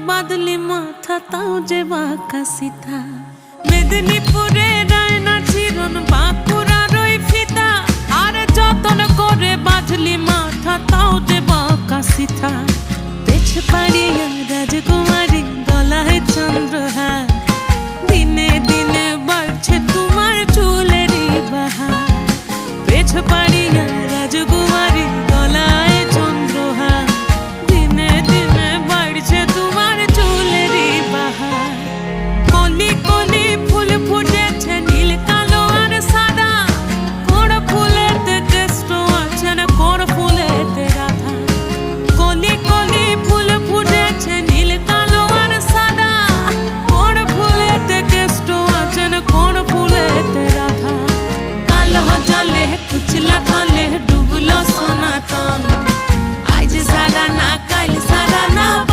বাদলি মাথা তাও যে বাঁকা সিথা। মেদিনীপুরে রায়না চিরন বাঁকুড়ার ওই ফিতা, আর যতন করে বাঁধলি মাথা তাও যে বাঁকা সিথা। পেছ পায়